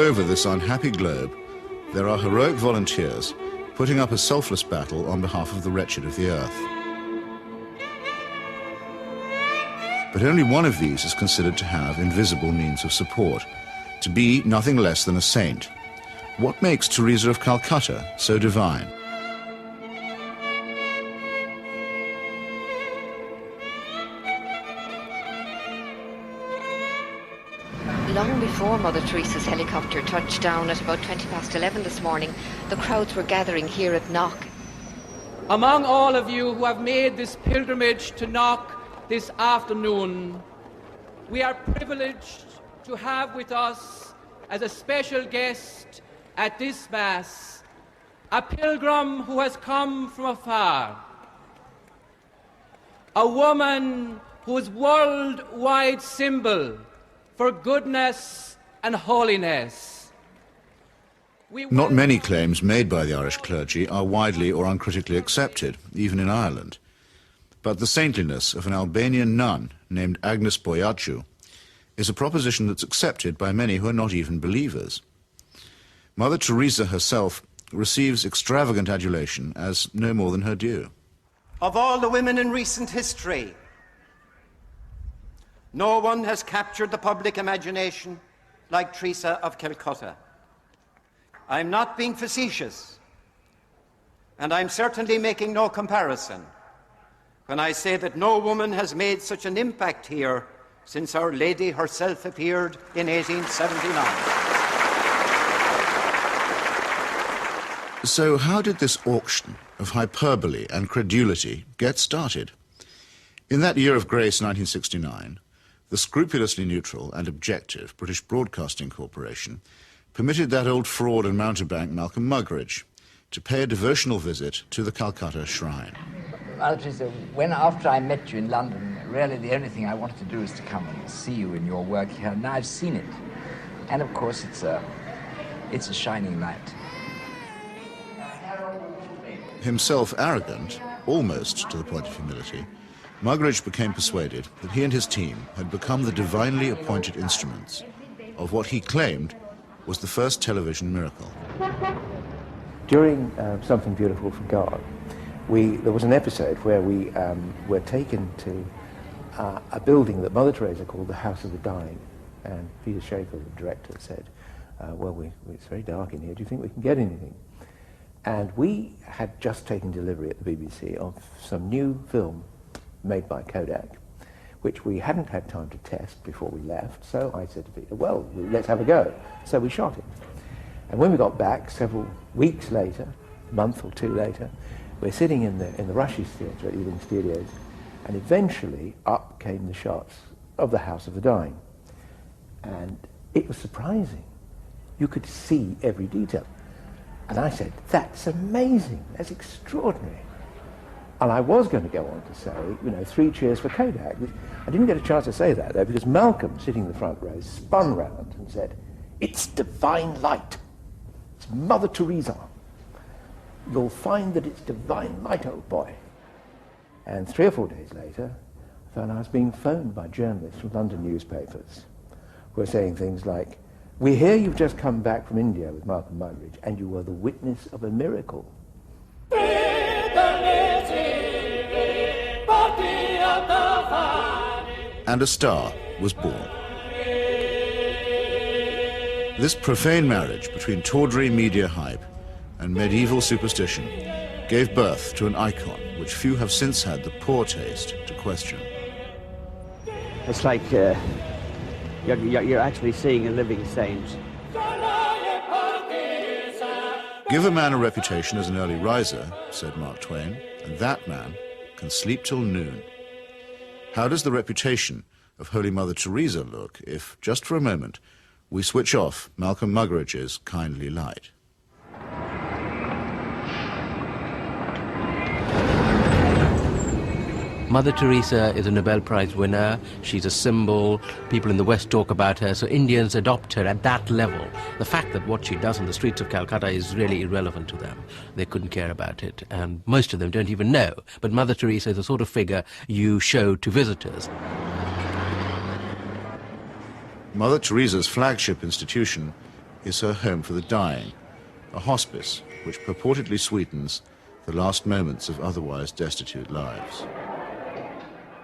over this unhappy globe, there are heroic volunteers putting up a selfless battle on behalf of the wretched of the earth. But only one of these is considered to have invisible means of support, to be nothing less than a saint. What makes Teresa of Calcutta so divine? Long before Mother Teresa's helicopter touched down at about 11:20 this morning, the crowds were gathering here at Knock. Among all of you who have made this pilgrimage to Knock this afternoon, we are privileged to have with us as a special guest at this Mass a pilgrim who has come from afar, a woman whose worldwide symbol for goodness and holiness. Not many claims made by the Irish clergy are widely or uncritically accepted, even in Ireland. But the saintliness of an Albanian nun named Agnes Boiaciu is a proposition that's accepted by many who are not even believers. Mother Teresa herself receives extravagant adulation as no more than her due. Of all the women in recent history, no one has captured the public imagination like Teresa of Calcutta. I'm not being facetious, and I'm certainly making no comparison when I say that no woman has made such an impact here since Our Lady herself appeared in 1879. So how did this auction of hyperbole and credulity get started? In that year of grace, 1969, the scrupulously neutral and objective British Broadcasting Corporation permitted that old fraud and mountebank Malcolm Muggeridge to pay a devotional visit to the Calcutta Shrine. Well, Teresa, after I met you in London, really the only thing I wanted to do is to come and see you in your work here. Now I've seen it. And of course it's a shining light. Himself arrogant, almost to the point of humility, Muggeridge became persuaded that he and his team had become the divinely appointed instruments of what he claimed was the first television miracle. During Something Beautiful for God, there was an episode where we were taken to a building that Mother Teresa called the House of the Dying, and Peter Schaefer, the director, said, well, it's very dark in here, do you think we can get anything? And we had just taken delivery at the BBC of some new film made by Kodak, which we hadn't had time to test before we left, so I said to Peter, well, let's have a go. So we shot it. And when we got back, several weeks later, a month or two later, we're sitting in the Rushes Theatre at Ealing Studios, and eventually up came the shots of the House of the Dying. And it was surprising. You could see every detail. And I said, that's amazing, that's extraordinary. And I was going to go on to say, 3 cheers for Kodak. I didn't get a chance to say that, though, because Malcolm, sitting in the front row, spun round and said, it's divine light. It's Mother Teresa. You'll find that it's divine light, old boy. And 3 or 4 days later, I found I was being phoned by journalists from London newspapers who were saying things like, we hear you've just come back from India with Malcolm Muggeridge, and you were the witness of a miracle. And a star was born. This profane marriage between tawdry media hype and medieval superstition gave birth to an icon which few have since had the poor taste to question. It's like you're actually seeing a living saint. Give a man a reputation as an early riser, said Mark Twain, and that man can sleep till noon. How does the reputation of Holy Mother Teresa look if, just for a moment, we switch off Malcolm Muggeridge's kindly light? Mother Teresa is a Nobel Prize winner. She's a symbol. People in the West talk about her, so Indians adopt her at that level. The fact that what she does on the streets of Calcutta is really irrelevant to them. They couldn't care about it, and most of them don't even know. But Mother Teresa is the sort of figure you show to visitors. Mother Teresa's flagship institution is her home for the dying, a hospice which purportedly sweetens the last moments of otherwise destitute lives.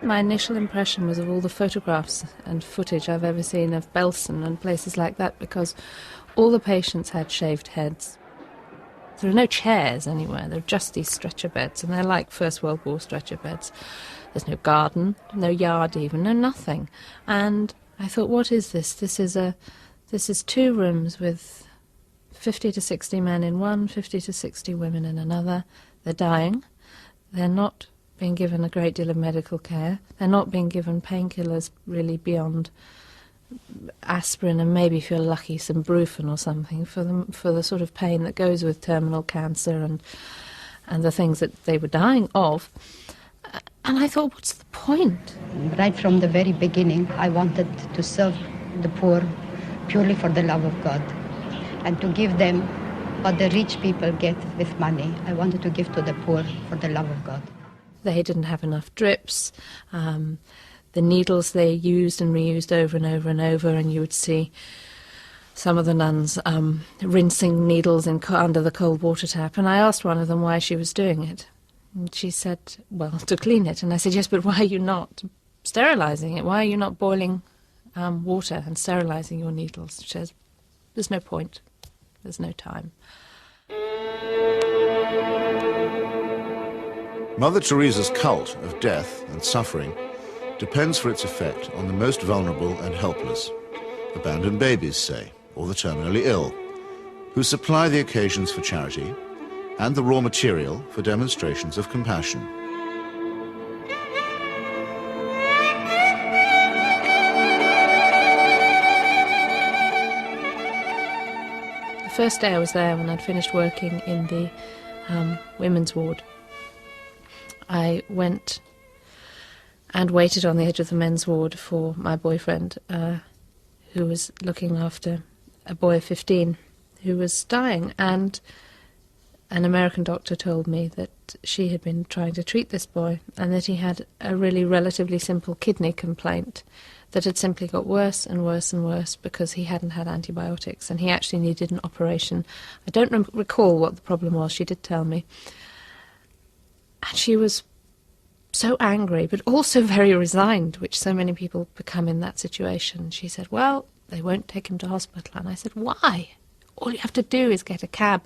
My initial impression was of all the photographs and footage I've ever seen of Belsen and places like that, because all the patients had shaved heads. There are no chairs anywhere, there are just these stretcher beds, and they're like First World War stretcher beds. There's no garden, no yard even, no nothing. And I thought, what is this? This is 2 rooms with 50 to 60 men in one, 50 to 60 women in another. They're dying. They're not being given a great deal of medical care. They're not being given painkillers really beyond aspirin and maybe, if you're lucky, some Brufen or something for the sort of pain that goes with terminal cancer and the things that they were dying of. And I thought, what's the point? Right from the very beginning, I wanted to serve the poor purely for the love of God and to give them what the rich people get with money. I wanted to give to the poor for the love of God. They didn't have enough drips. The needles they used and reused over and over and over, and you would see some of the nuns rinsing needles under the cold water tap. And I asked one of them why she was doing it. And she said, well, to clean it. And I said, yes, but why are you not sterilising it? Why are you not boiling water and sterilising your needles? She says, there's no point. There's no time. Mother Teresa's cult of death and suffering depends for its effect on the most vulnerable and helpless, abandoned babies, say, or the terminally ill, who supply the occasions for charity and the raw material for demonstrations of compassion. The first day I was there, when I'd finished working in the women's ward, I went and waited on the edge of the men's ward for my boyfriend, who was looking after a boy of 15 who was dying. And an American doctor told me that she had been trying to treat this boy and that he had a really relatively simple kidney complaint that had simply got worse and worse and worse because he hadn't had antibiotics, and he actually needed an operation. I don't recall what the problem was. She did tell me. And she was so angry, but also very resigned, which so many people become in that situation. She said, well, they won't take him to hospital. And I said, why? All you have to do is get a cab,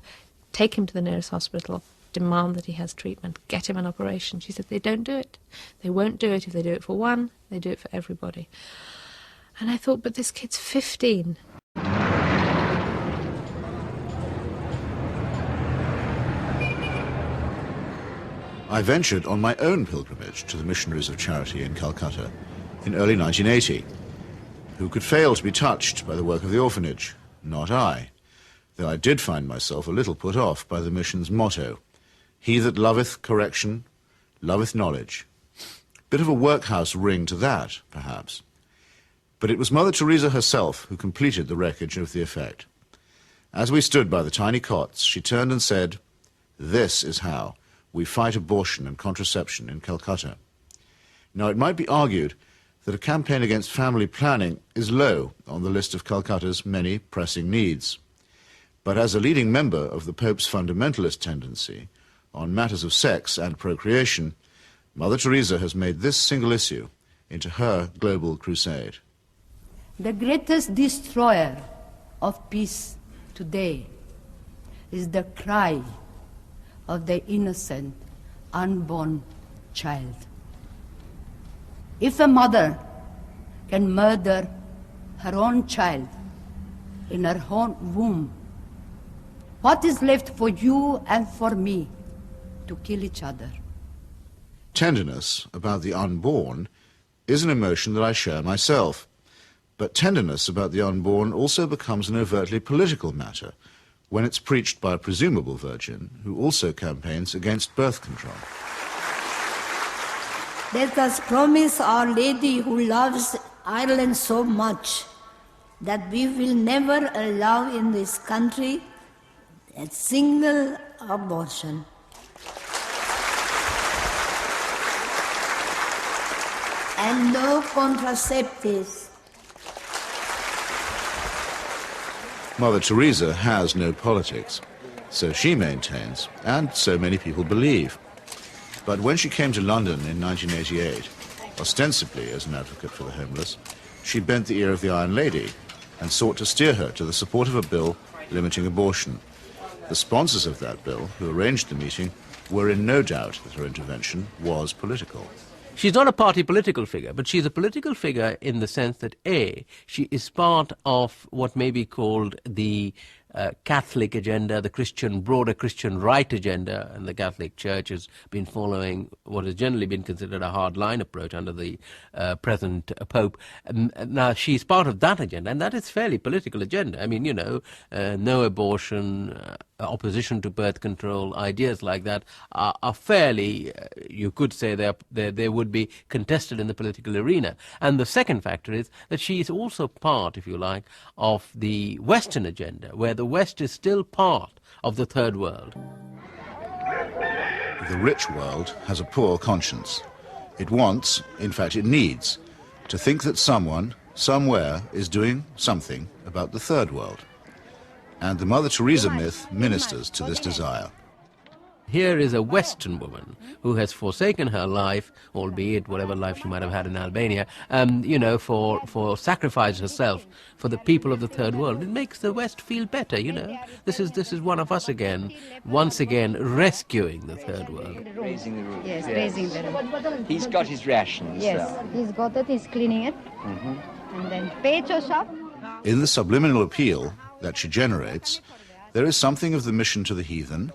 take him to the nearest hospital, demand that he has treatment, get him an operation. She said, they don't do it. They won't do it. If they do it for one, they do it for everybody. And I thought, but this kid's 15. I ventured on my own pilgrimage to the Missionaries of Charity in Calcutta in early 1980. Who could fail to be touched by the work of the orphanage? Not I, though I did find myself a little put off by the mission's motto, he that loveth correction, loveth knowledge. Bit of a workhouse ring to that, perhaps. But it was Mother Teresa herself who completed the wreckage of the effect. As we stood by the tiny cots, she turned and said, this is how we fight abortion and contraception in Calcutta. Now, it might be argued that a campaign against family planning is low on the list of Calcutta's many pressing needs. But as a leading member of the Pope's fundamentalist tendency on matters of sex and procreation, Mother Teresa has made this single issue into her global crusade. The greatest destroyer of peace today is the cry of the innocent, unborn child. If a mother can murder her own child in her own womb, what is left for you and for me to kill each other? Tenderness about the unborn is an emotion that I share myself. But tenderness about the unborn also becomes an overtly political matter when it's preached by a presumable virgin who also campaigns against birth control. Let us promise Our Lady, who loves Ireland so much, that we will never allow in this country a single abortion. And no contraceptives. Mother Teresa has no politics, so she maintains, and so many people believe. But when she came to London in 1988, ostensibly as an advocate for the homeless, she bent the ear of the Iron Lady and sought to steer her to the support of a bill limiting abortion. The sponsors of that bill, who arranged the meeting, were in no doubt that her intervention was political. She's not a party political figure, but she's a political figure in the sense that, A, she is part of what may be called the Catholic agenda, the broader Christian right agenda, and the Catholic Church has been following what has generally been considered a hard-line approach under the present Pope. Now, she's part of that agenda, and that is fairly political agenda. I mean, you know, no abortion, opposition to birth control, ideas like that are fairly, you could say they would be contested in the political arena. And the second factor is that she is also part, if you like, of the Western agenda, where the West is still part of the third world. The rich world has a poor conscience. It wants, in fact it needs, to think that someone, somewhere, is doing something about the third world. And the Mother Teresa myth ministers to this desire. Here is a Western woman who has forsaken her life, albeit whatever life she might have had in Albania, you know, for sacrifice herself for the people of the third world. It makes the West feel better, you know. This is one of us again, once again rescuing the third world. Raising the roof. Yes, raising the roof. He's got his rations. Yes, he's got it, he's cleaning it. And then pecho shop. In the subliminal appeal that she generates, there is something of the mission to the heathen,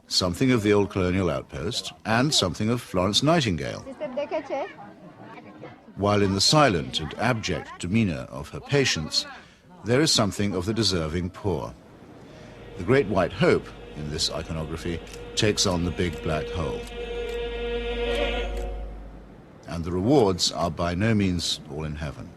something of the old colonial outpost, and something of Florence Nightingale. While in the silent and abject demeanour of her patients, there is something of the deserving poor. The great white hope in this iconography takes on the big black hole. And the rewards are by no means all in heaven.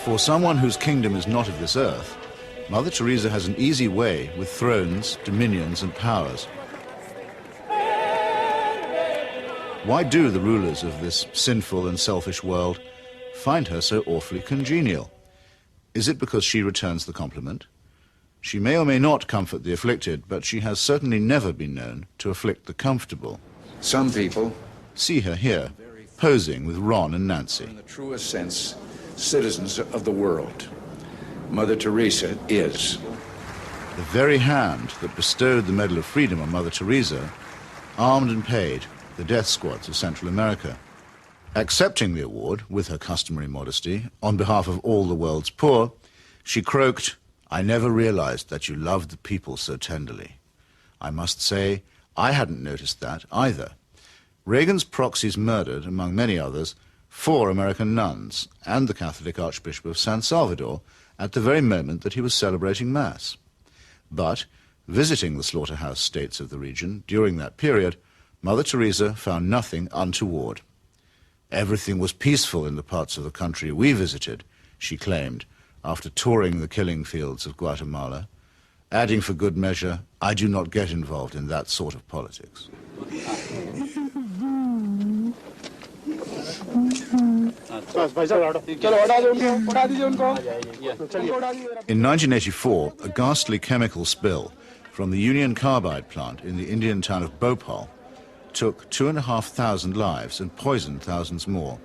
For someone whose kingdom is not of this earth, Mother Teresa has an easy way with thrones, dominions, and powers. Why do the rulers of this sinful and selfish world find her so awfully congenial? Is it because she returns the compliment? She may or may not comfort the afflicted, but she has certainly never been known to afflict the comfortable. Some people see her here, posing with Ron and Nancy. In the truest sense, citizens of the world. Mother Teresa is. The very hand that bestowed the Medal of Freedom on Mother Teresa armed and paid the death squads of Central America. Accepting the award, with her customary modesty, on behalf of all the world's poor, she croaked, "I never realized that you loved the people so tenderly." I must say, I hadn't noticed that either. Reagan's proxies murdered, among many others, 4 American nuns and the Catholic Archbishop of San Salvador at the very moment that he was celebrating Mass. But, visiting the slaughterhouse states of the region during that period, Mother Teresa found nothing untoward. Everything was peaceful in the parts of the country we visited, she claimed, after touring the killing fields of Guatemala, adding for good measure, "I do not get involved in that sort of politics." In 1984, a ghastly chemical spill from the Union Carbide plant in the Indian town of Bhopal took 2,500 lives and poisoned thousands more.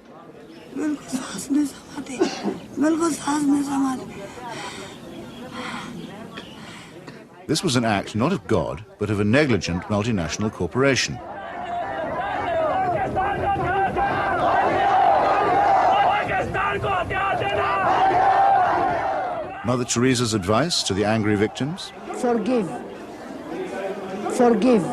This was an act not of God, but of a negligent multinational corporation. Mother Teresa's advice to the angry victims? Forgive. Forgive.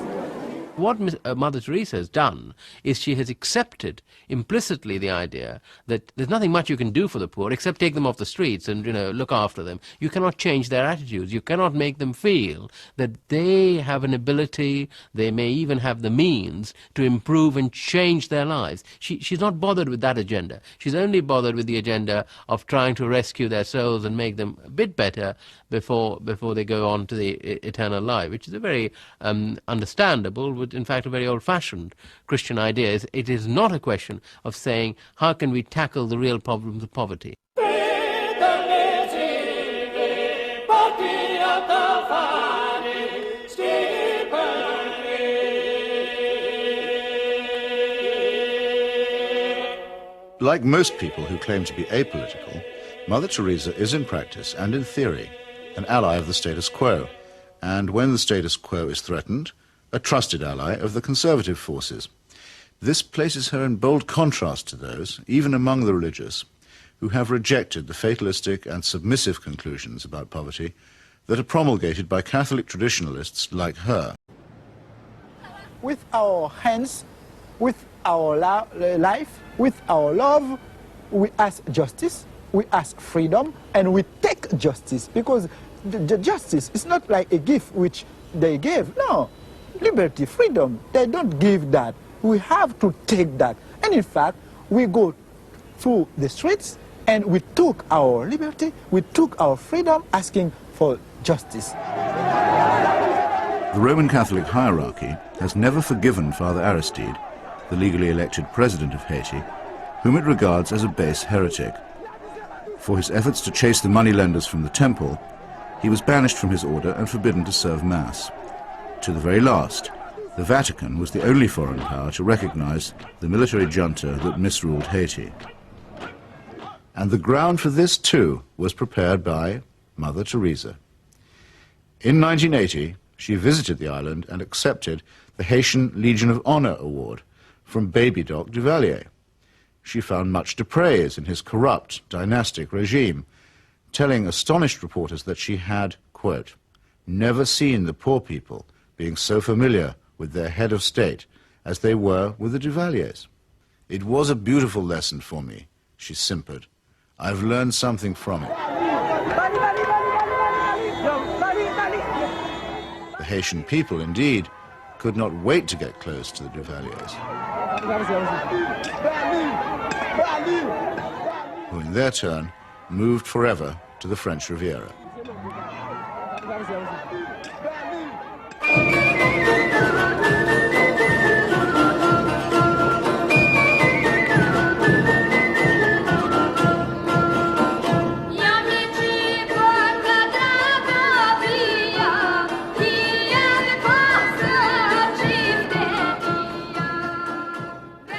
what Mother Teresa has done is she has accepted implicitly the idea that there's nothing much you can do for the poor except take them off the streets and, look after them. You cannot change their attitudes. You cannot make them feel that they have an ability, they may even have the means to improve and change their lives. She's not bothered with that agenda. She's only bothered with the agenda of trying to rescue their souls and make them a bit better before they go on to the eternal life, which is a very understandable, but in fact a very old-fashioned Christian idea. It is not a question of saying, how can we tackle the real problems of poverty? Like most people who claim to be apolitical, Mother Teresa is in practice and in theory an ally of the status quo, and when the status quo is threatened, a trusted ally of the conservative forces. This places her in bold contrast to those, even among the religious, who have rejected the fatalistic and submissive conclusions about poverty that are promulgated by Catholic traditionalists like her. With our hands, with our life, with our love, we ask justice, we ask freedom, and we take justice, because the justice is not like a gift which they gave. No, liberty, freedom, they don't give that. We have to take that. And in fact, we go through the streets and we took our liberty, we took our freedom, asking for justice. The Roman Catholic hierarchy has never forgiven Father Aristide, the legally elected president of Haiti, whom it regards as a base heretic. For his efforts to chase the moneylenders from the temple, he was banished from his order and forbidden to serve Mass. To the very last, the Vatican was the only foreign power to recognize the military junta that misruled Haiti. And the ground for this, too, was prepared by Mother Teresa. In 1980, she visited the island and accepted the Haitian Legion of Honor Award from Baby Doc Duvalier. She found much to praise in his corrupt, dynastic regime, telling astonished reporters that she had, quote, never seen the poor people being so familiar with their head of state as they were with the Duvaliers. It was a beautiful lesson for me, she simpered. I've learned something from it. The Haitian people, indeed, could not wait to get close to the Duvaliers, who in their turn moved forever to the French Riviera.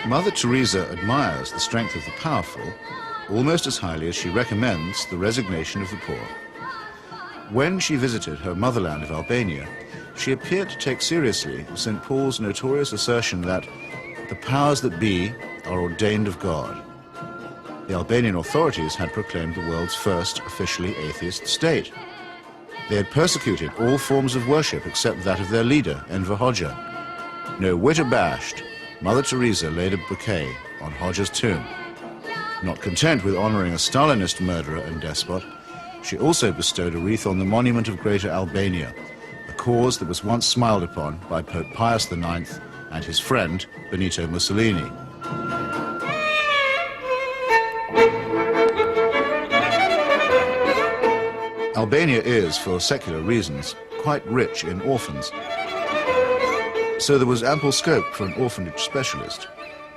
Mother Teresa admires the strength of the powerful almost as highly as she recommends the resignation of the poor. When she visited her motherland of Albania, she appeared to take seriously St. Paul's notorious assertion that the powers that be are ordained of God. The Albanian authorities had proclaimed the world's first officially atheist state. They had persecuted all forms of worship except that of their leader, Enver Hoxha. No whit abashed, Mother Teresa laid a bouquet on Hoxha's tomb. Not content with honoring a Stalinist murderer and despot, she also bestowed a wreath on the monument of Greater Albania, a cause that was once smiled upon by Pope Pius IX and his friend Benito Mussolini. Albania is, for secular reasons, quite rich in orphans. So there was ample scope for an orphanage specialist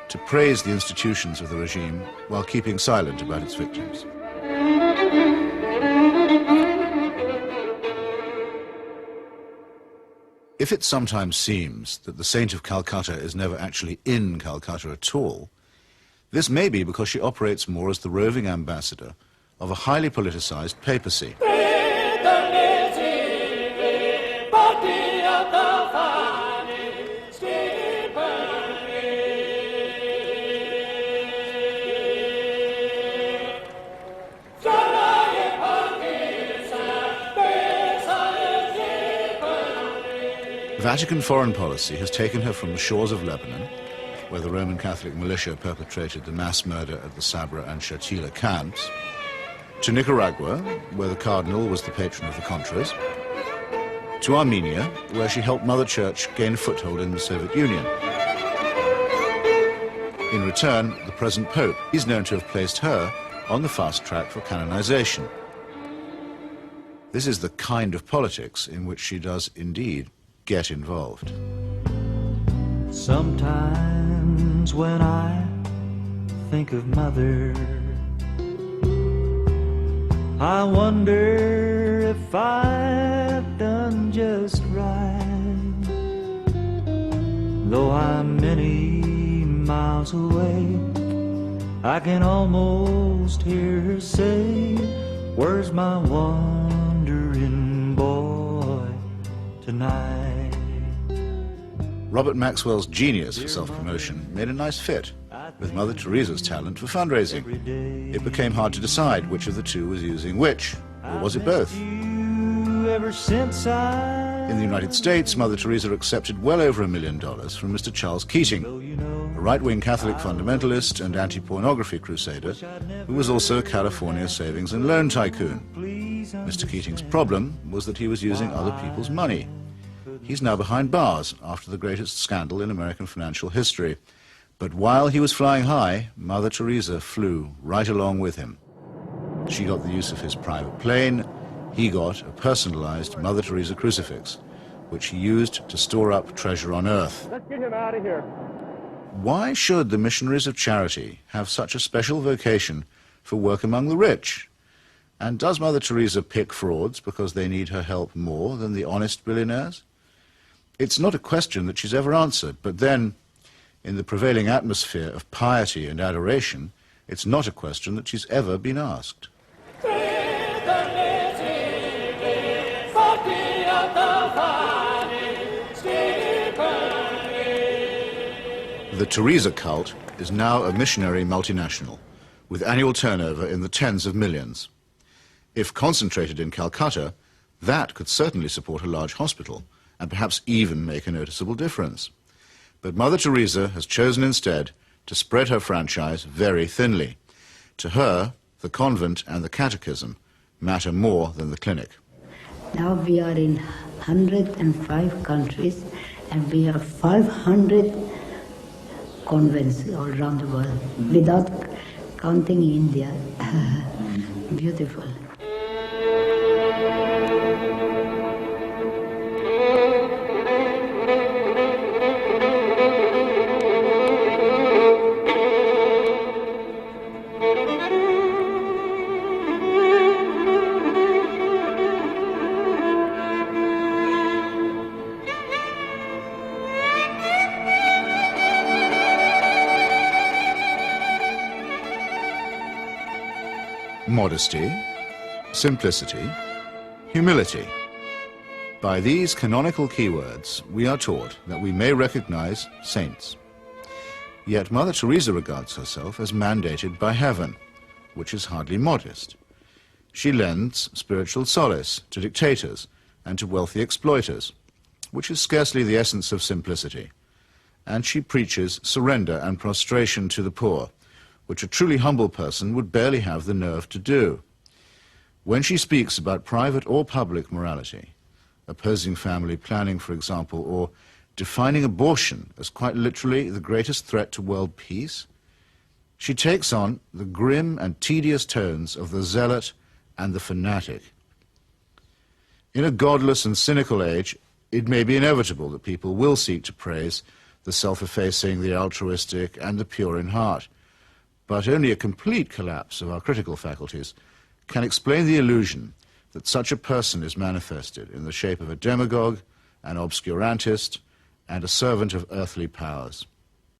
to praise the institutions of the regime while keeping silent about its victims. If it sometimes seems that the Saint of Calcutta is never actually in Calcutta at all, this may be because she operates more as the roving ambassador of a highly politicized papacy. Vatican foreign policy has taken her from the shores of Lebanon, where the Roman Catholic militia perpetrated the mass murder at the Sabra and Shatila camps, to Nicaragua, where the cardinal was the patron of the Contras, to Armenia, where she helped Mother Church gain a foothold in the Soviet Union. In return, the present Pope is known to have placed her on the fast track for canonization. This is the kind of politics in which she does indeed get involved. Sometimes when I think of Mother, I wonder if I've done just right. Though I'm many miles away, I can almost hear her say, "Where's my wandering boy tonight?" Robert Maxwell's genius for self-promotion made a nice fit with Mother Teresa's talent for fundraising. It became hard to decide which of the two was using which, or was it both? In the United States, Mother Teresa accepted well over $1 million from Mr. Charles Keating, a right-wing Catholic fundamentalist and anti-pornography crusader who was also a California savings and loan tycoon. Mr. Keating's problem was that he was using other people's money. He's now behind bars after the greatest scandal in American financial history. But while he was flying high, Mother Teresa flew right along with him. She got the use of his private plane. He got a personalized Mother Teresa crucifix, which he used to store up treasure on earth. Let's get him out of here. Why should the missionaries of charity have such a special vocation for work among the rich? And does Mother Teresa pick frauds because they need her help more than the honest billionaires? It's not a question that she's ever answered, but then, in the prevailing atmosphere of piety and adoration, it's not a question that she's ever been asked. The Teresa cult is now a missionary multinational, with annual turnover in the tens of millions. If concentrated in Calcutta, that could certainly support a large hospital, and perhaps even make a noticeable difference. But Mother Teresa has chosen instead to spread her franchise very thinly. To her, the convent and the catechism matter more than the clinic. Now we are in 105 countries and we have 500 convents all around the world, without counting India. Beautiful. Modesty, simplicity, humility. By these canonical keywords, we are taught that we may recognize saints. Yet Mother Teresa regards herself as mandated by heaven, which is hardly modest. She lends spiritual solace to dictators and to wealthy exploiters, which is scarcely the essence of simplicity. And she preaches surrender and prostration to the poor, which a truly humble person would barely have the nerve to do. When she speaks about private or public morality, opposing family planning, for example, or defining abortion as quite literally the greatest threat to world peace, she takes on the grim and tedious tones of the zealot and the fanatic. In a godless and cynical age, it may be inevitable that people will seek to praise the self-effacing, the altruistic, and the pure in heart. But only a complete collapse of our critical faculties can explain the illusion that such a person is manifested in the shape of a demagogue, an obscurantist, and a servant of earthly powers.